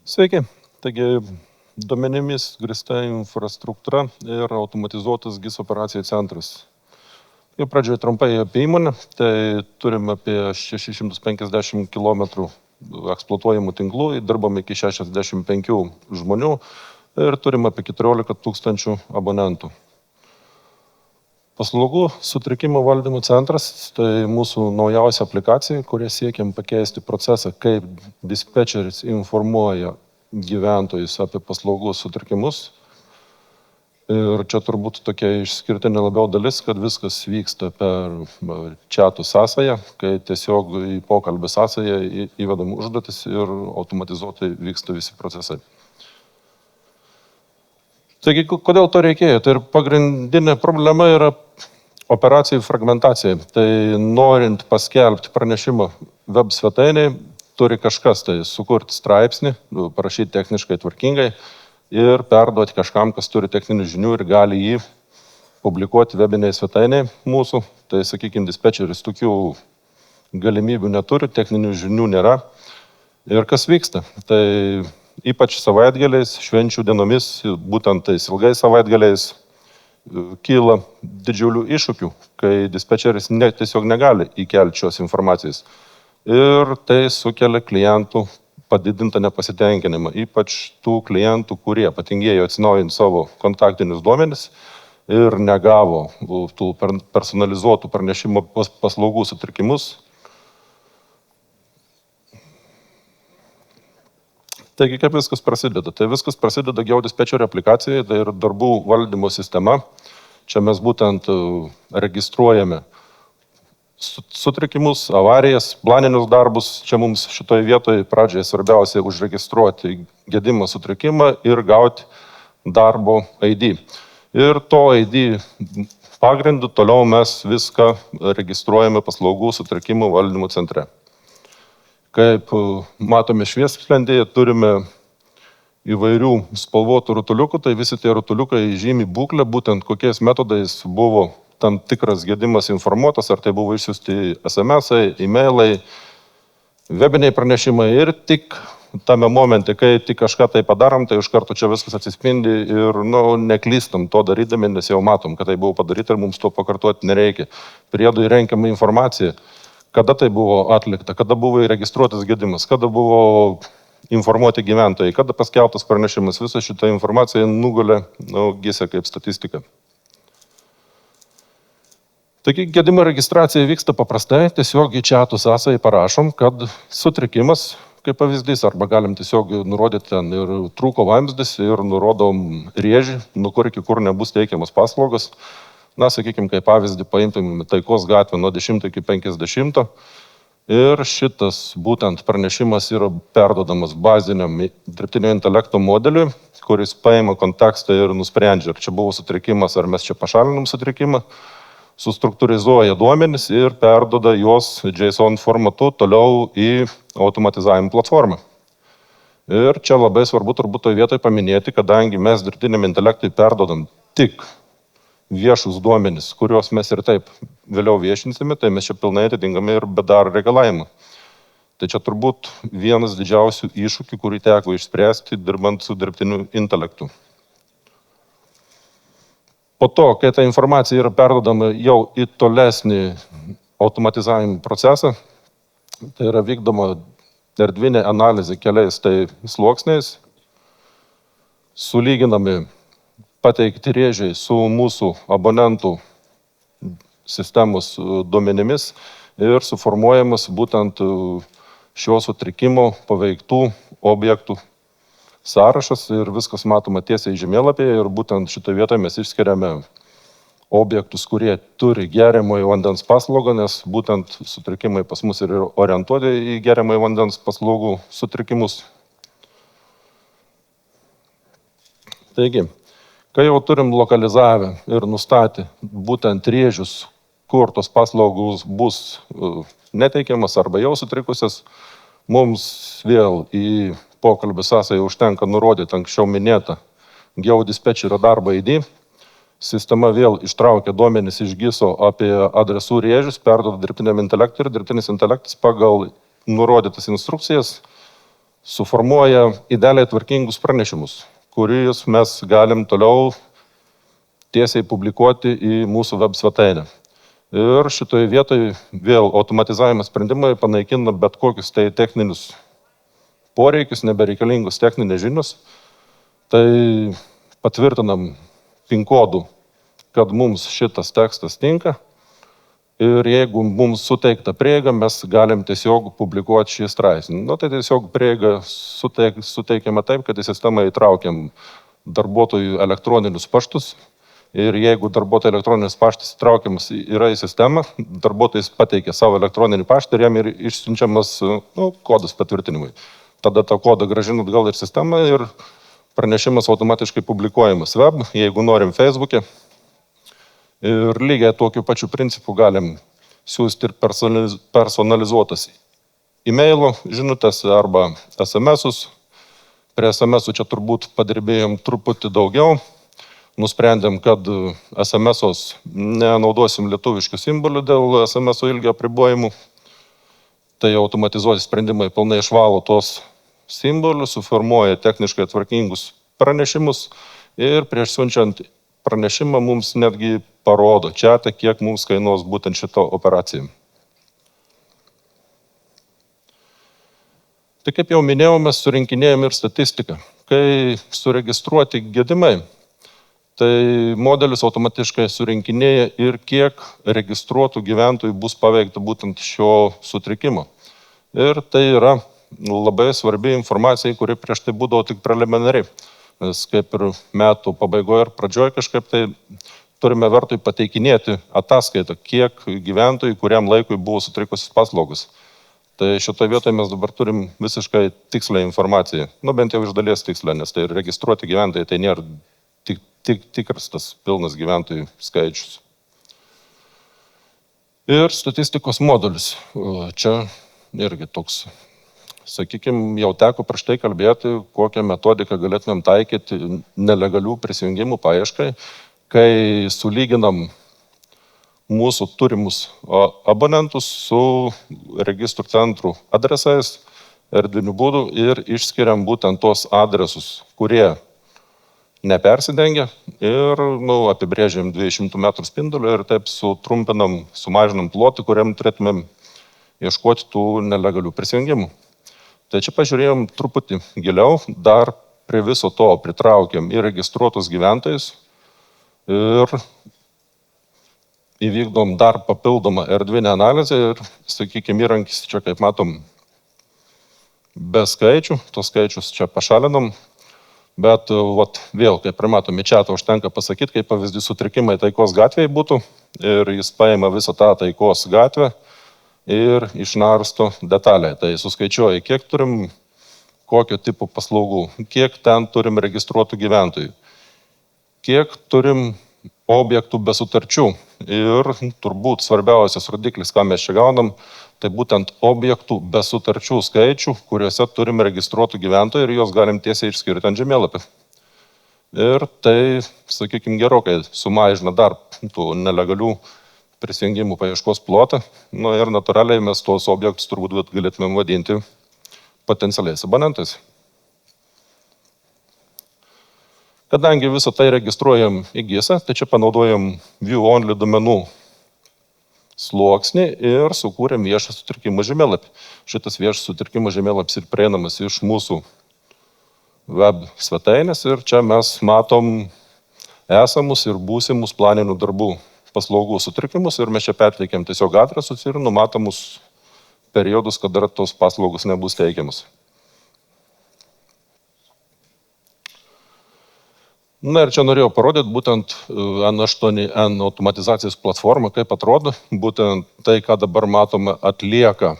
Sveiki. Taigi, duomenimis grįsta infrastruktūra ir automatizuotas GIS operacijų centras. Jau pradžioje trumpai apie įmonę. Tai turime apie 650 km eksploatuojamų tinklų, dirbame iki 65 žmonių ir turime apie 14 000 abonentų. Paslaugų sutrikimo valdymo centras - tai mūsų naujausia aplikacija, kuria siekiam pakeisti procesą, kaip dispečeris informuoja gyventojus apie paslaugų sutrikimus. Ir čia turbūt tokia išskirtinė labiau dalis, kad viskas vyksta per chatų sąsają, kai tiesiog į pokalbį sąsają įvedam užduotis ir automatizuotai vyksta visi procesai. Taigi, kodėl to reikėjo? Tai ir pagrindinė problema yra operacijų fragmentacija. Tai norint paskelbti pranešimą web svetainiai, turi kažkas tai sukurti straipsnį, parašyti techniškai tvarkingai ir perduoti kažkam, kas turi techninių žinių ir gali jį publikuoti webiniai svetainiai mūsų. Tai, sakykime, dispečeris tokių galimybių neturi, techninių žinių nėra. Ir kas vyksta? Tai ypač savaitgaliais, švenčių dienomis, būtent tais ilgais savaitgaliais kyla didžiulių iššūkių, kai dispečeris tiesiog negali įkelti šios informacijos. Ir tai sukelia klientų padidintą nepasitenkinimą, ypač tų klientų, kurie patingėjo atsinaujinti savo kontaktinius duomenis ir negavo tų personalizuotų pranešimo paslaugų sutrikimus. Taigi, kaip viskas prasideda? Tai viskas prasideda geodispečerio aplikacijoje, tai ir darbų valdymo sistema. Čia mes būtent registruojame sutrikimus, avarijas, planinius darbus. Čia mums šitoje vietoje pradžioje svarbiausia užregistruoti gedimą, sutrikimą ir gauti darbo ID. Ir to ID pagrindu toliau mes viską registruojame paslaugų sutrikimų valdymo centre. Kaip matome šviessplendyje, turime įvairių spalvotų rutuliukų, tai visi tie rutuliukai žymi būklę, būtent kokiais metodais buvo tam tikras gedimas informuotas, ar tai buvo išsiųsti SMS-ai, e-mailai, webiniai pranešimai ir tik tame momente, kai tik kažką tai padarom, tai iš karto čia viskas atsispindi ir neklystam to darydami, nes jau matom, kad tai buvo padaryta ir mums to pakartoti nereikia. Priedui renkama informacija, kada tai buvo atlikta, kada buvo įregistruotas gedimas, kada buvo informuoti gyventojai, kada paskelbtas pranešimas, visa šita informacija nugulė GIS-e kaip statistika. Taigi, gedimo registracija vyksta paprastai, tiesiog į chatų sąsąją parašom, kad sutrikimas, kaip pavyzdys, arba galim tiesiog nurodyti ten ir trūko vamzdis ir nurodom rėžį, nuo kur iki kur nebus teikiamas paslaugos. Na, sakykime, kaip pavyzdį paimtumėme Taikos gatvę nuo 10 iki 50 ir šitas būtent pranešimas yra perduodamas baziniam dirbtinio intelekto modeliui, kuris paima kontekstą ir nusprendžia, ar čia buvo sutrikimas, ar mes čia pašalinam sutrikimą, sustruktūrizuoja duomenis ir perduoda juos JSON formatu toliau į automatizavimo platformą. Ir čia labai svarbu turbūt toje vietoje paminėti, kadangi mes dirbtiniam intelektui perduodam tik viešus duomenis, kuriuos mes ir taip vėliau viešinsime, tai mes čia pilnai atitinkame ir BDR reikalavimą. Tai čia turbūt vienas didžiausių iššūkių, kurį teko išspręsti dirbant su dirbtiniu intelektu. Po to, kai ta informacija yra perduodama jau į tolesnį automatizavimo procesą, tai yra vykdoma erdvinė analizė keliais tai sluoksniais, sulyginami pateikti rėžiai su mūsų abonentų sistemos duomenimis ir suformuojamas būtent šio sutrikimo paveiktų objektų sąrašas ir viskas matoma tiesiai žemėlapyje ir būtent šitoje vietoje mes išskiriame objektus, kurie turi geriamojo vandens paslaugą, nes būtent sutrikimai pas mus ir orientuoti į geriamojo vandens paslaugų sutrikimus. Taigi, kai jau turim lokalizavę ir nustatę būtent rėžius, kur tos paslaugos bus neteikiamas arba jau sutrikusias, mums vėl į pokalbį sąsąją užtenka nurodyti anksčiau minėtą geodispečerio darbo ID. Sistema vėl ištraukia duomenis iš GIS-o apie adresų rėžius, perduoda dirbtiniam intelektui ir dirbtinis intelektas pagal nurodytas instrukcijas suformuoja idealiai tvarkingus pranešimus, kuriuos mes galim toliau tiesiai publikuoti į mūsų web svetainę. Ir šitoje vietoje vėl automatizavimo sprendimai panaikina bet kokius tai techninius poreikius, nebereikalingus techninės žinios. Tai patvirtinam PIN kodų, kad mums šitas tekstas tinka. Ir jeigu mums suteikta prieiga, mes galim tiesiog publikuoti šį straipsnį. Tai tiesiog prieiga suteikiama taip, kad į sistemą įtraukiam darbuotojų elektroninius paštus. Ir jeigu darbuotojų elektroninis paštas įtraukiamas yra į sistemą, darbuotojas pateikia savo elektroninį paštą ir jam ir išsiunčiamas kodas patvirtinimui. Tada tą kodą grąžina atgal ir sistemą ir pranešimas automatiškai publikuojamas web, jeigu norim Facebook'e. Ir lygiai tokiu pačiu principu galim siūsti ir personalizuotas e-mailo žinutės arba SMS-us. Prie SMS-ų čia turbūt padirbėjom truputį daugiau. Nusprendėm, kad SMS-os nenaudosim lietuviškų simbolių dėl SMS-o ilgio apribojimų. Tai automatizuoti sprendimai pilnai išvalo tos simbolius, suformuoja techniškai tvarkingus pranešimus ir prieš siunčiant pranešimą mums netgi parodo čiatą, kiek mums kainuos būtent šito operacija. Tai kaip jau minėjau, mes surinkinėjom ir statistiką. Kai suregistruoti gedimai, tai modelis automatiškai surinkinėja ir kiek registruotų gyventojų bus paveikta būtent šio sutrikimo. Ir tai yra labai svarbi informacija, kuri prieš tai būdavo tik preliminari. Nes kaip ir metų pabaigoje ir pradžioje kažkaip tai turime vertui pateikinėti ataskaitą, kiek gyventojų, kuriam laikui buvo sutrikusios paslaugos. Tai šitoje vietoje mes dabar turim visiškai tikslę informaciją. Bent jau iš dalies tikslę, nes tai registruoti gyventojai, tai nėra tikras tas pilnas gyventojų skaičius. Ir statistikos modulis. Čia irgi toks, sakykime, jau teko prieš tai kalbėti, kokią metodiką galėtumėm taikyti nelegalių prisijungimų paieškai, kai sulyginam mūsų turimus abonentus su registrų centrų adresais, erdviniu būdu ir išskiriam būtent tos adresus, kurie nepersidengia ir apibrėžiam 200 metrų spindulį ir taip sutrumpinam, sumažinam plotį, kuriam turėtumėm ieškoti tų nelegalių prisijungimų. Tai čia pažiūrėjom truputį giliau, dar prie viso to pritraukiam ir registruotus gyventojus ir įvykdom dar papildomą erdvinę analizę ir, sakykime, įrankis čia, kaip matom, be skaičių, tos skaičius čia pašalinom, bet vėl, kaip ir matom, į čiatą užtenka pasakyti, kaip pavyzdys sutrikimai Taikos gatvėje būtų ir jis paima visą tą Taikos gatvę ir išnarsto detaliai. Tai suskaičiuoja, kiek turim kokio tipo paslaugų, kiek ten turim registruotų gyventojų, kiek turim objektų be sutarčių ir turbūt svarbiausias rodiklis, ką mes čia gaunam, tai būtent objektų be sutarčių skaičių, kuriuose turim registruotų gyventojų ir juos galim tiesiai išskirti ant žemėlapį. Ir tai, sakykime, gerokai sumažina dar tų nelegalių prisijungimų paieškos plotą. Ir natūraliai mes tos objektus turbūt galėtumėm vadinti potencialiais abonentais. Kadangi visą tai registruojam į GIS-ą, tai čia panaudojam view-only duomenų sluoksnį ir sukūrėm viešą sutrikimo žemėlapį. Šitas viešas sutrikimo žemėlapis ir prieinamas iš mūsų web svetainės ir čia mes matom esamus ir būsimus planinių darbų paslaugų sutrikimus ir mes čia perteikiam tiesiog adresus ir numatomus periodus, kada tos paslaugos nebus teikiamus. Ir čia norėjau parodyti būtent N8N automatizacijos platformą, kaip atrodo, būtent tai, ką dabar matome, atlieka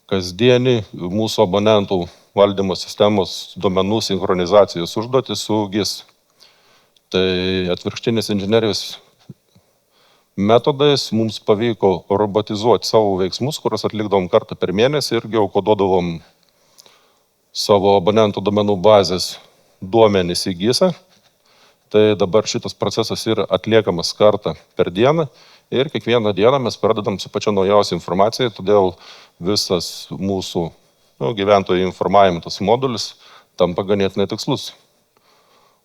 kasdienį mūsų abonentų valdymo sistemos duomenų sinchronizacijos užduotį su GIS. Tai atvirkštinės inžinerijos metodais mums pavyko robotizuoti savo veiksmus, kuriuos atlikdavom kartą per mėnesį ir geokoduodavom savo abonentų duomenų bazės duomenys į GIS-ą. Tai dabar šitas procesas yra atliekamas kartą per dieną ir kiekvieną dieną mes pradedam su pačia naujausia informacija, todėl visas mūsų gyventojų informavimo tas modulis tampa ganėtinai tikslus.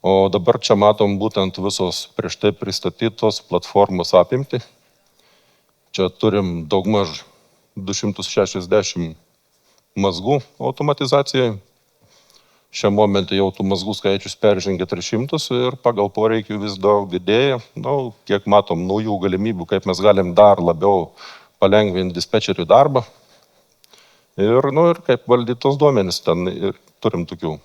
O dabar čia matom būtent visos prieš tai pristatytos platformos apimti. Čia turim daugmaž 260 mazgų automatizacijai. Šiam momentui jau tų mazgų skaičius peržengia 300 ir pagal poreikių vis daug didėja. Kiek matom naujų galimybių, kaip mes galim dar labiau palengvinti dispečerių darbą. Ir kaip valdyti tos duomenis. Ten turim tokių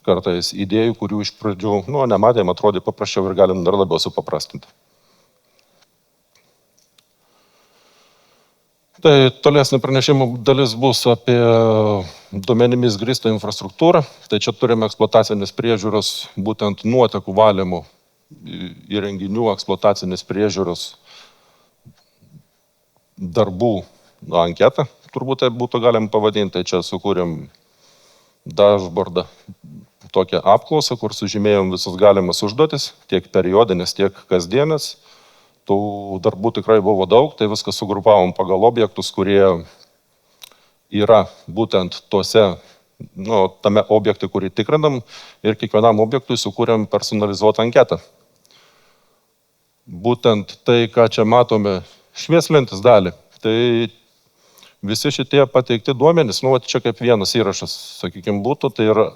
kartais idėjų, kurių iš pradžių nematėm, atrodė paprasčiau ir galim dar labiau supaprastinti. Tai tolesnė pranešimų dalis bus apie duomenimis grįstą infrastruktūrą. Tai čia turime eksploatacinės priežiūros, būtent nuotekų valymo įrenginių eksploatacinės priežiūros darbų anketą, turbūt tai būtų galim pavadinti. Tai čia sukūrėm dashboardą, tokią apklausą, kur sužymėjom visus galimas užduotis, tiek periodinės, tiek kasdienės. Tų darbų tikrai buvo daug, tai viską sugrupavom pagal objektus, kurie yra būtent tame objekte, kurį tikrinam, ir kiekvienam objektui sukūrėm personalizuotą anketą. Būtent tai, ką čia matome švieslentis dalį, tai visi šitie pateikti duomenys, čia kaip vienas įrašas, sakykime, būtų, tai yra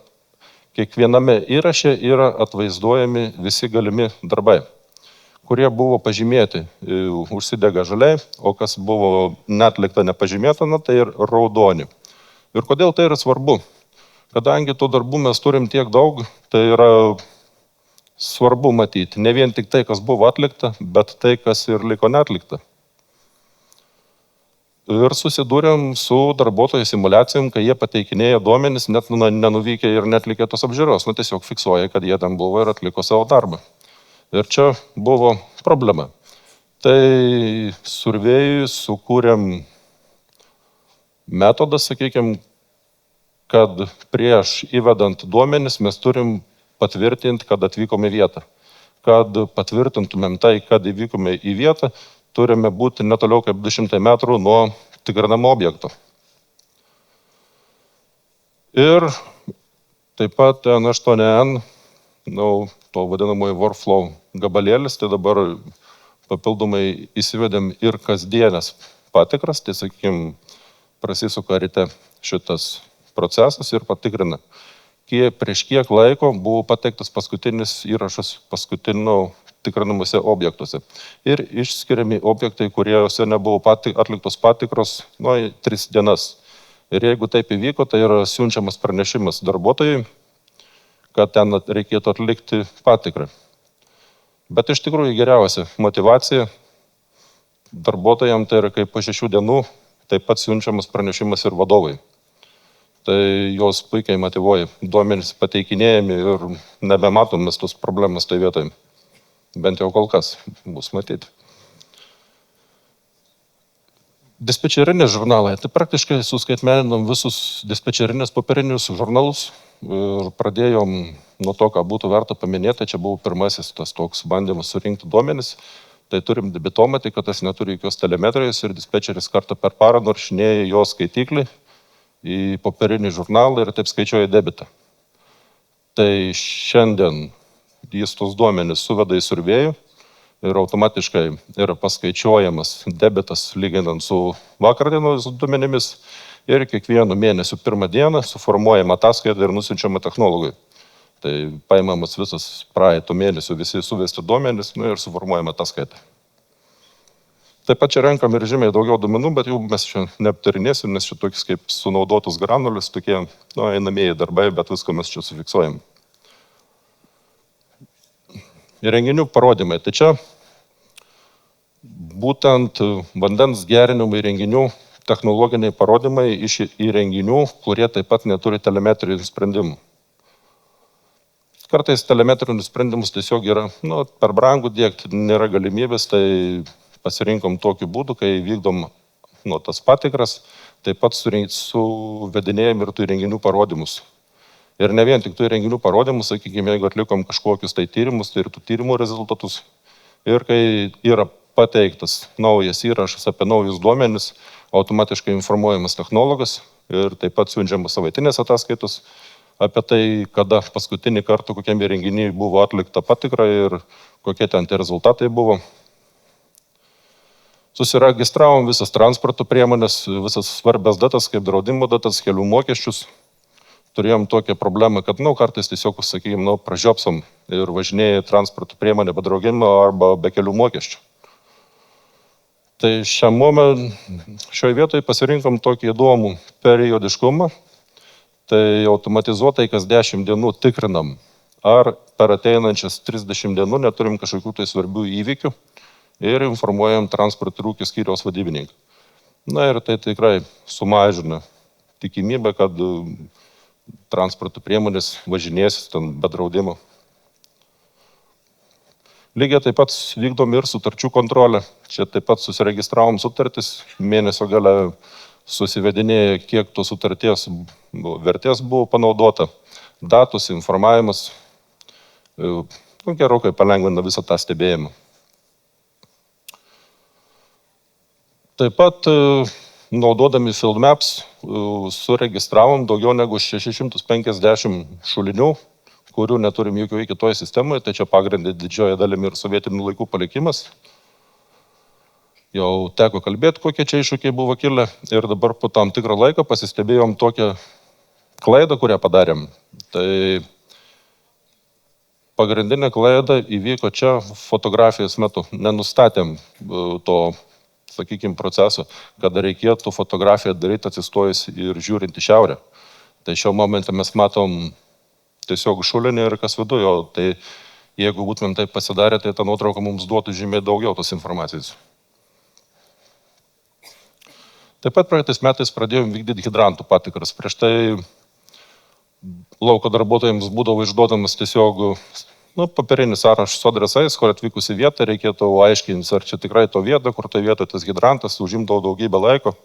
kiekviename įraše yra atvaizduojami visi galimi darbai, kurie buvo pažymėti, užsidega žaliai, o kas buvo netlikta nepažymėta, tai ir raudoni. Ir kodėl tai yra svarbu? Kadangi tų darbų mes turim tiek daug, tai yra svarbu matyti ne vien tik tai, kas buvo atlikta, bet tai, kas ir liko netlikta. Ir susidūrėm su darbuotojų simulacijom, kai jie pateikinėja duomenis, net nenuvykę ir netlikę tos apžiūros, tiesiog fiksuoja, kad jie ten buvo ir atliko savo darbą. Ir čia buvo problema. Tai survėjui sukūrėm metodą, sakykime, kad prieš įvedant duomenis mes turim patvirtinti, kad atvykome į vietą. Kad patvirtintumėm tai, kad įvykome į vietą, turime būti netoliau kaip 200 metrų nuo tikrinamo objekto. Ir taip pat N8N, to vadinamojo workflow gabalėlis, tai dabar papildomai įsivedėm ir kasdienės patikras, tai sakykime, prasisuka ryte šitas procesas ir patikrina, prieš kiek laiko buvo pateiktas paskutinis įrašas paskutinių tikrinamuose objektuose. Ir išskiriami objektai, kuriuose nebuvo atliktos patikros 3 dienas. Ir jeigu taip įvyko, tai yra siunčiamas pranešimas darbuotojui, kad ten reikėtų atlikti patikrą. Bet iš tikrųjų geriausia motyvacija darbuotojams tai yra kaip po 6 dienų taip pat siunčiamas pranešimas ir vadovai. Tai jos puikiai motyvuoja, duomenys pateikinėjami ir nebematom mes tos problemas tai vietoje. Bent jau kol kas bus matyti. Dispečerinės žurnalai. Tai praktiškai suskaitmeninom visus dispečerinės popierinius žurnalus ir pradėjom nuo to, ką būtų verta paminėti. Čia buvo pirmasis tas toks bandymas surinkti duomenis. Tai turim debitometį, kad tas neturi jokios telemetrijos ir dispečeris kartą per parą naršinėja jo skaitiklį į popierinį žurnalą ir taip skaičiuoja debitą. Tai šiandien jis tos duomenis suveda į survėjų ir automatiškai yra paskaičiuojamas debitas lyginant su vakardienos duomenimis ir kiekvienų mėnesių 1 dieną suformuojama ataskaita ir nusiunčiama technologui. Tai paimamas visas praeito mėnesio visi suvesti duomenis ir suformuojama ataskaita. Taip pat čia renkam ir žymiai daugiau duomenų, bet jau mes čia neaptarinėsim, nes čia tokius kaip sunaudotus granulius, tokie einamieji darbai, bet viską mes čia sufiksuojam. Įrenginių parodymai. Tai čia būtent vandens gerinimo įrenginių technologiniai parodymai iš įrenginių, kurie taip pat neturi telemetrinių sprendimų. Kartais telemetrinius sprendimus tiesiog yra per brangų diegti, nėra galimybės, tai pasirinkom tokiu būdu, kai vykdom tas patikras, taip pat suvedinėjom ir tų įrenginių parodymus. Ir ne vien tik tų įrenginių parodymus, sakykime, jeigu atlikom kažkokius tai tyrimus, tai ir tų tyrimų rezultatus. Ir kai yra pateiktas naujas įrašas apie naujus duomenis, automatiškai informuojamas technologas ir taip pat siunčiamos savaitinės ataskaitos apie tai, kada paskutinį kartą kokiam įrenginiui buvo atlikta patikra ir kokie ten tie rezultatai buvo. Susiregistravom visas transporto priemonės, visas svarbias datas, kaip draudimo datas, kelių mokesčius. Turėjom tokią problemą, kad, kartais tiesiog, sakykime, pražiopsom ir važinėja transporto priemonė be draudimo arba be kelių mokesčių. Tai šioje vietoje pasirinkom tokį įdomų periodiškumą. Tai automatizuotai kas 10 dienų tikrinam, ar per ateinančias 30 dienų neturim kažkokių tai svarbių įvykių ir informuojam transporto ir ūkio skyriaus vadybininką. Ir tai tikrai sumažina tikimybę, kad transporto priemonės važinės ten be draudimo. Lygiai taip pat vykdom ir sutarčių kontrolę. Čia taip pat susiregistravom sutartis, mėnesio gale susivedinėja, kiek tos sutarties vertės buvo panaudota, datos, informavimas, gerokai palengvina visą tą stebėjimą. Taip pat, naudodami FieldMaps, suregistravom daugiau negu 650 šulinių, kurių neturim jokių kitoje sistemoje, tai čia pagrindė didžioji dalimi ir sovietinių laikų palikimas. Jau teko kalbėti, kokie čia iššūkiai buvo kilę ir dabar po tam tikrą laiką pasistebėjom tokią klaidą, kurią padarėm. Tai pagrindinė klaida įvyko čia fotografijos metu. Nenustatėm to, sakykime, proceso, kada reikėtų fotografiją daryti atsistojus ir žiūrint į šiaurę. Tai šiuo momente mes matom tiesiog šulinį ir kas viduje, tai jeigu būtumėm taip pasidarę, tai ta nuotrauka mums duotų žymiai daugiau tos informacijos. Taip pat praeitais metais pradėjom vykdyti hidrantų patikras. Prieš tai lauko darbuotojams būdavo išduodamas tiesiog papirinis sąrašas su adresais, kur atvykus į vietą reikėtų aiškintis, ar čia tikrai to vieta, kur to vieta tas hidrantas, užimdavo daugybę laiko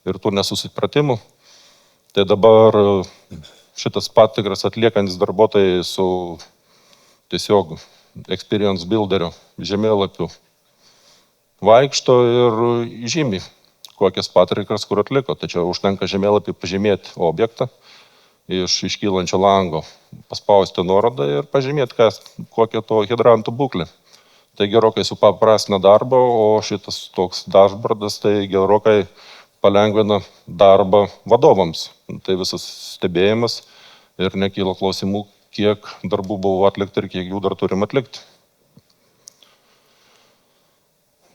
ir tų nesusipratimų. Tai dabar šitas patikras atliekantis darbuotojai su tiesiog experience builderio žemėlapiu vaikšto ir žymi, kokias patikras kur atliko. Tačiau užtenka žemėlapį pažymėti objektą iš iškylančio lango, paspausti nuorodą ir pažymėti, kokia to hidrantų būklė. Tai gerokai supaprastina darbą, o šitas toks dashboardas tai gerokai palengvina darbą vadovams. Tai visas stebėjimas ir nekyla klausimų, kiek darbų buvo atlikti ir kiek jų dar turim atlikti.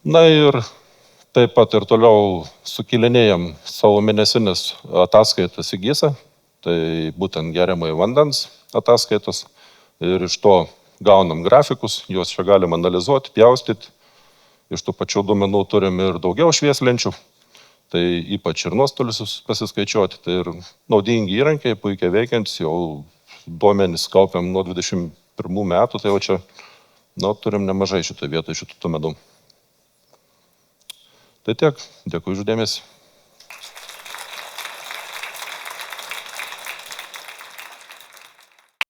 Ir taip pat ir toliau sukilinėjam savo mėnesinės ataskaitas į GISą, tai būtent geriamai vandens ataskaitos, ir iš to gaunam grafikus, juos čia galim analizuoti, pjaustyti. Iš tų pačių duomenų turim ir daugiau švieslenčių, tai ypač ir nuostolius pasiskaičiuoti, tai ir naudingi įrankiai, puikiai veikiantis, jau duomenys kaupiam nuo 21 metų, tai jau čia turim nemažai šitoje vietoje šitų duomenų. Tai tiek, dėkui už dėmesį.